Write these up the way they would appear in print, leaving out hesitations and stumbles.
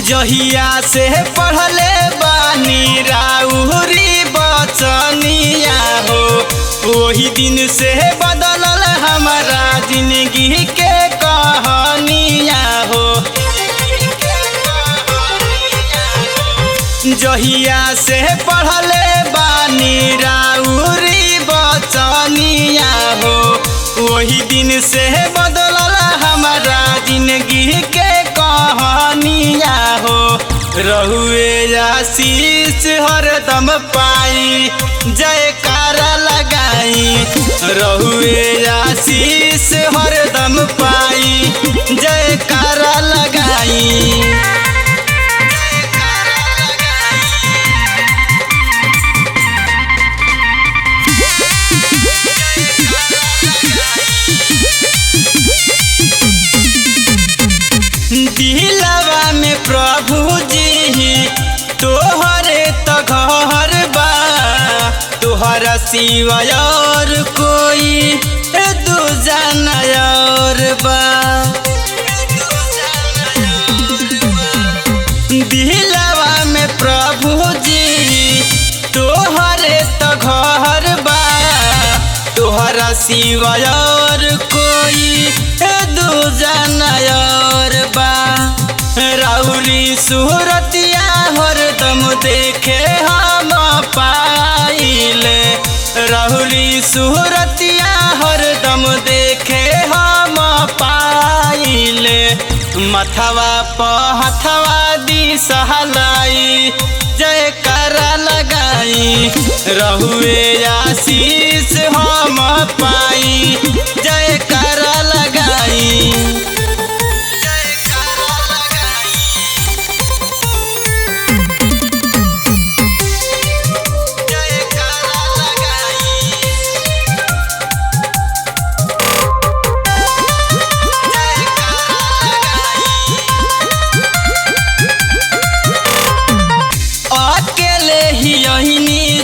जहिया से पढ़ले बानी राउरी बचनिया हो, वही दिन से बदलल हमारा जिंदगी के कहानिया हो। जहिया से पढ़ले बानी राउरी बचनिया हो, वही दिन से बदलल हमारा जिंदगी के कहानिया हो। रहुए आशीष हरदम पाई जयकारा लगाई, रहुए आशीष हरदम पाई जयकारा लगाई। दिलवा में प्रभु जी तोहरे तो घर बा, तोहरा सिवा और कोई दूजा और बा। दिलवा में प्रभु जी तोहरे तो घर बा, तोहरा सिवा और कोई दूजा और बा। राउरी सूरतिया हरदम देखे हम पाइले, राउरी सूरतिया हरदम देखे हम पाइले। मथवा पहथवा दी सहलाई जयकारा लगाई, रहुए आशीष हम पाई जयकारा लगाई।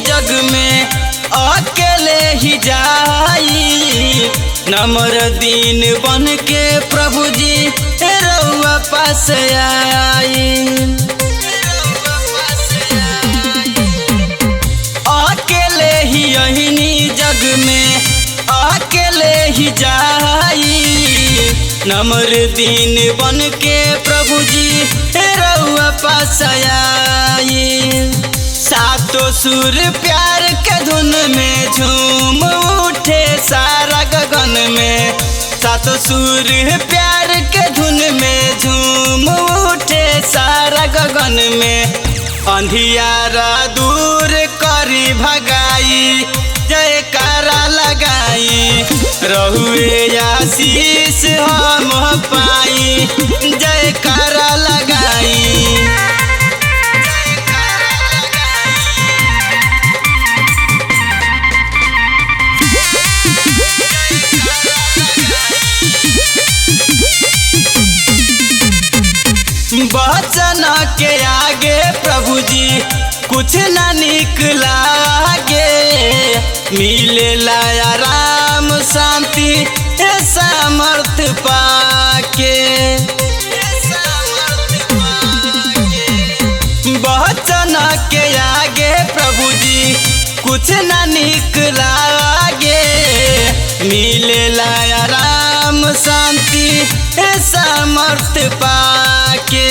जग में अकेले ही जाई, नम्र दीन बन के प्रभु जी रउआ पास आई। अकेले ही यही जग में अकेले ही जाई, नम्र दीन बन के प्रभु जी रउआ पास आई। सातों सुर प्यार के धुन में झूम उठे सारा गगन में, सातों सुर प्यार के धुन में झूम उठे सारा गगन में। अंधियारा दूर करी भगाई जयकारा लगाई, रहुए आशीष हम पाई जयकारा लगाई। वचन के आगे प्रभु जी कुछ न निकला गे, मिलेला आराम शांति सामर्थ पाके। वचन के आगे प्रभु जी कुछ न निकला गे, मिलेला आराम शांति सामर्थ पाके।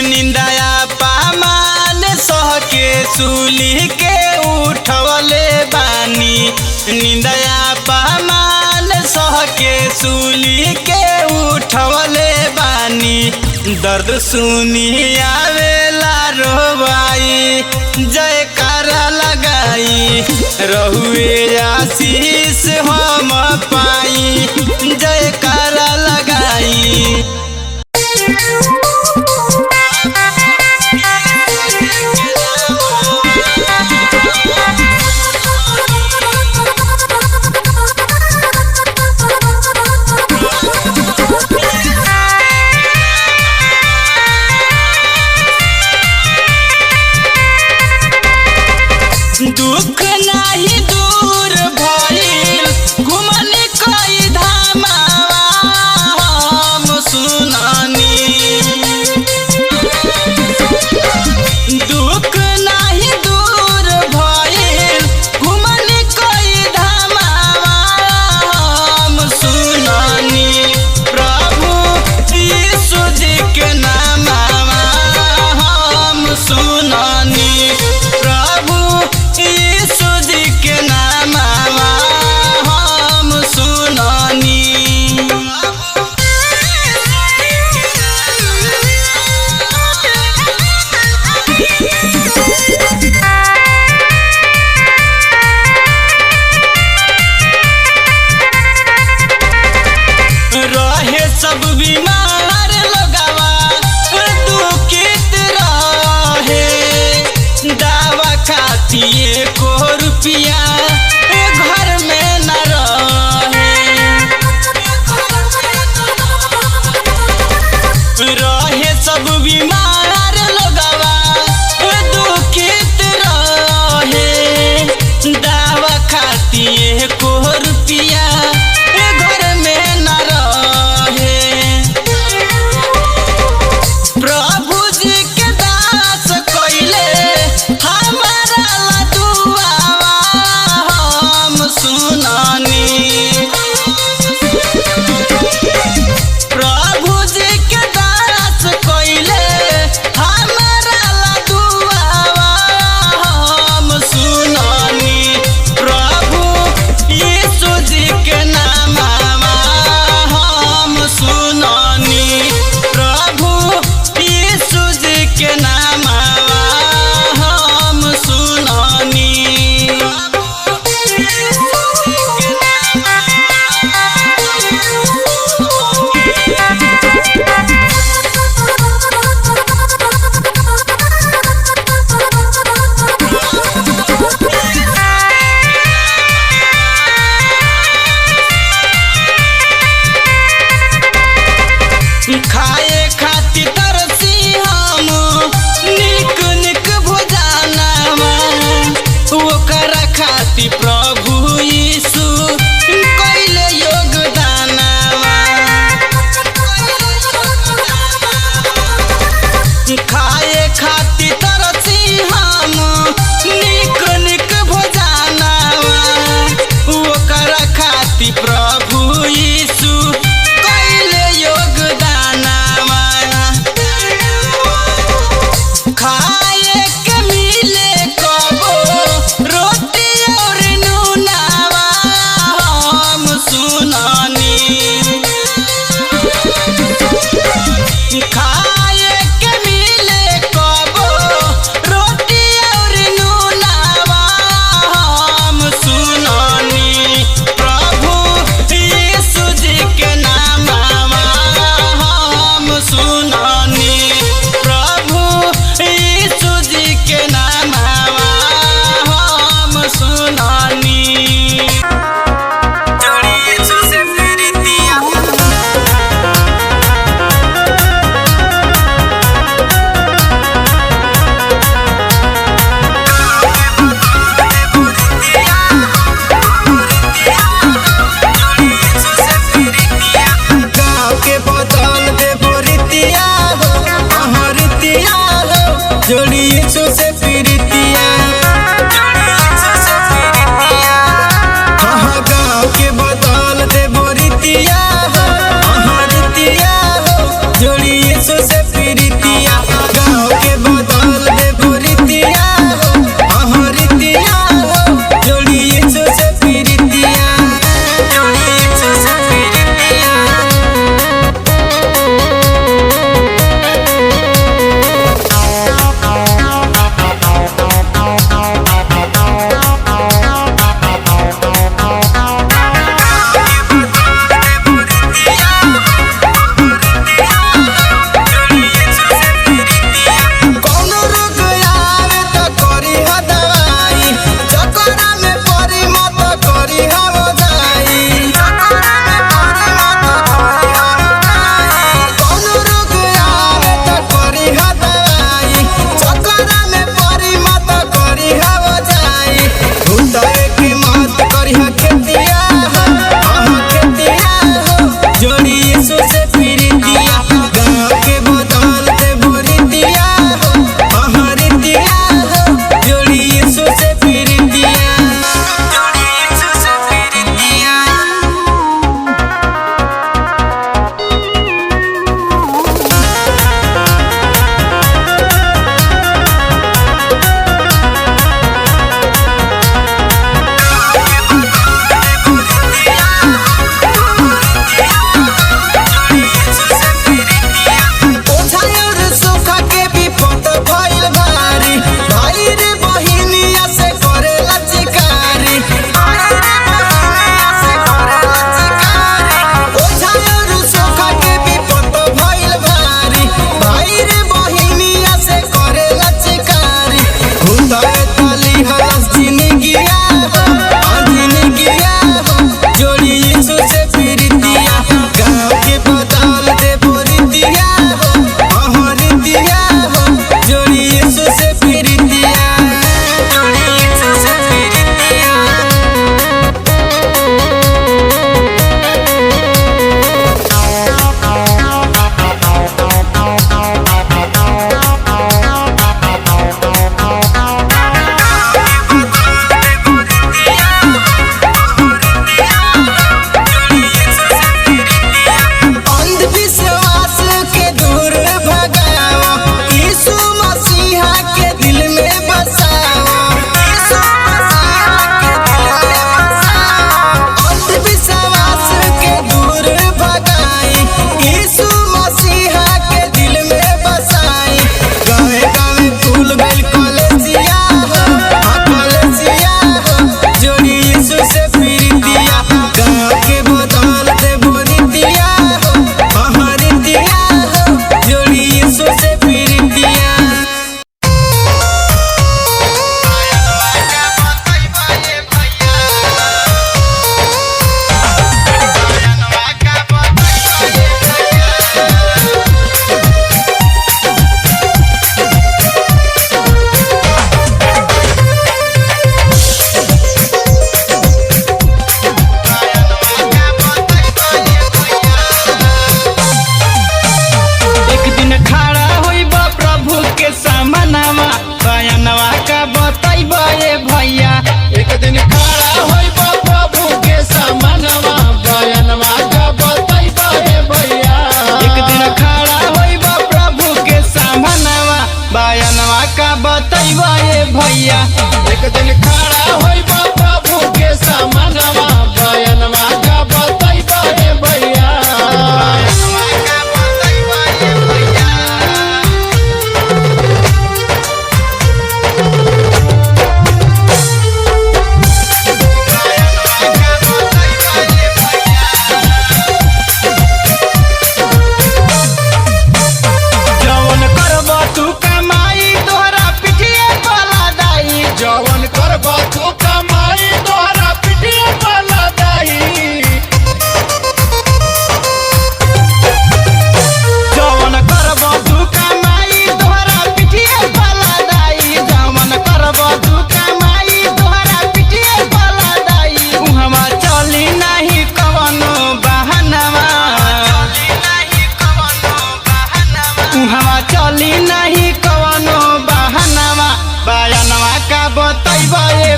निंदाया पामान सह के सूली के उठवले बानी, निंदाया पामान सह के सूली के उठवले बानी। दर्द सुनी आवेला रोवाई जयकारा लगाई, रहुए आशीष हम पाई जयकारा लगाई। दुख नाही दूर भइल घुमन का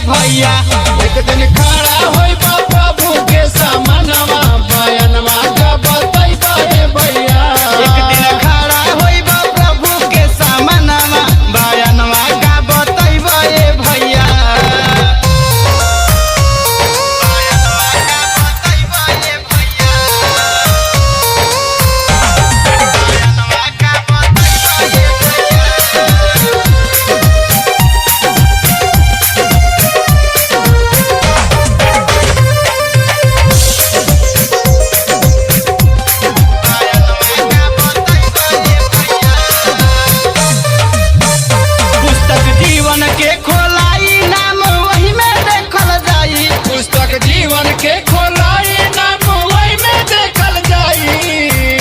भैया। एक दिन खड़ा होई बा प्रभु के सामनवा बयानवा का बतैबा ए भैया। एक दिन खड़ा होई बा प्रभु के सामनवा बयानवा का बतैबा ए भैया। पुस्तक जीवन के खोलाई नाम वही में देखल जाई। पुस्तक जीवन के खोलाई नाम वही में देखल जाई।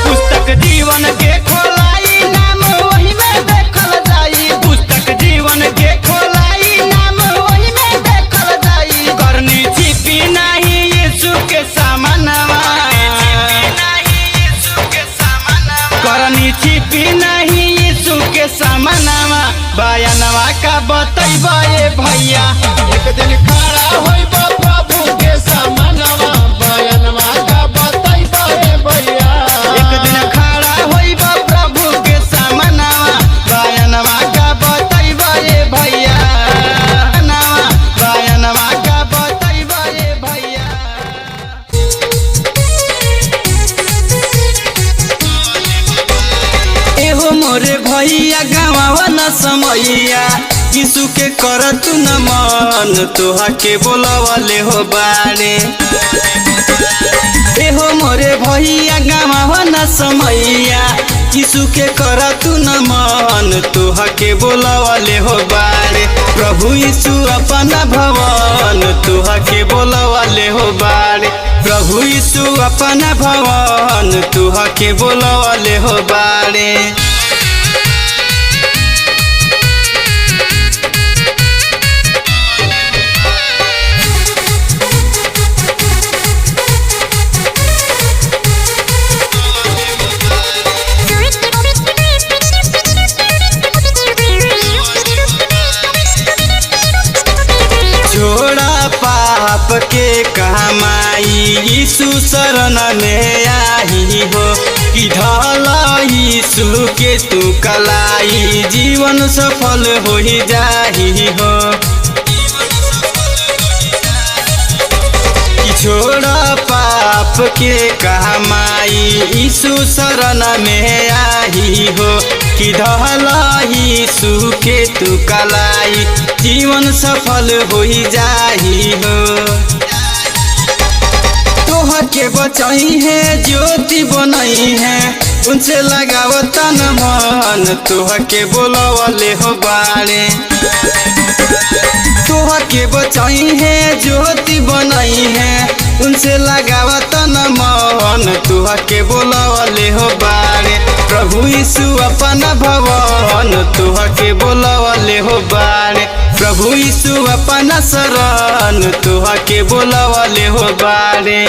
पुस्तक जीवन के खोलाई नाम वही में देखल जाई। पुस्तक जीवन के खोलाई नाम वही में देखल जाई। करनी छिपी नहीं यीशु के सामनवा। करनी छिपी नहीं यीशु के सामनवा बयानवा का बतैबा ए भैया। एक दिन खड़ा होई बा प्रभु के सामनवा बयानवा का बतैबा ए भैया। एक दिन खड़ा होई बा प्रभु के सामनवा बयानवा का बतैबा ए भैया। बयानवा का बतैबा ए भैया। एहो मोरे भैया गाँव न समैया यीशु के करत न मन तोहा के बोलवले हो बारे। एहो मोरे भैया गाँव न समैया यीशु के करत न मन तोहा के बोलवले हो बारे। प्रभु यीशु अपन भवन तोहा के बोलवले हो बारे। प्रभु यीशु अपन भवन तोहा के बोलवले हो बारे। छोड़ा पाप के कमाई यीशु शरण में आई हो। इधर यीशु के तू कलाई जीवन सफल हो ही जाही हो। छोड़ा पाप के कमाई यीशु शरण में आई हो। कि धला यीशु के तू कलाई जीवन सफल हो ही जाही हो। तोह के बचाई है ज्योति बनाई है उनसे लगाव तन मन तोह के बोलवले हो बारे। तोह के बचाई है ज्योति बनाई है उनसे लगाव तन मन तोह के बोलवले हो बारे। प्रभु यीशु अपन भवन तोह के बोलवले हो बारे। प्रभु यीशु अपन शरण तोह के बोलवले हो बारे।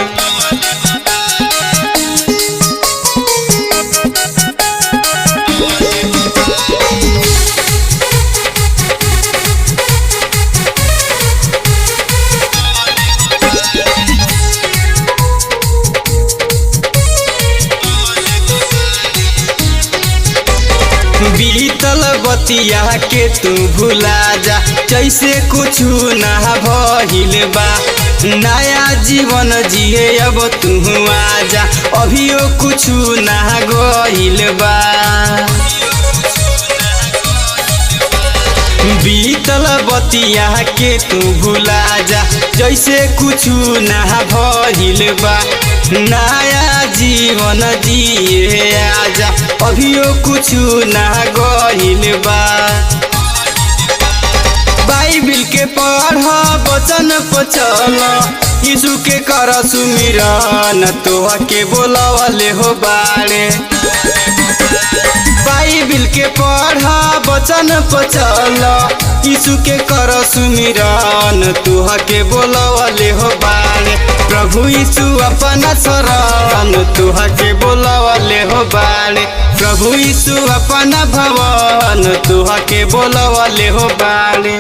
बीतल बतिया के तू भुला जा जैसे कुछ ना भइल बा। नया जीवन जिए अब तू आजा अभियो कुछ ना गइल बा। बीतल बतिया के तू भुला जा जैसे कुछ ना भइल बा। नया जीवन जिए आजा अभियो कुछ ना गइल बा। बाइबिल के पढ़ वचन पर चल यीशु के कर सुमिरन तोह के बोलवले हो बारे। बाइबिल के पढ़ वचन पर चल यीशु के कर सुमिरन तोह के बोलवले हो बारे। प्रभु यीशु अपना शरण तुहा के बोलवले हो बाड़े। प्रभु यीशु अपना भवन तुहा के बोलवले हो बाड़े।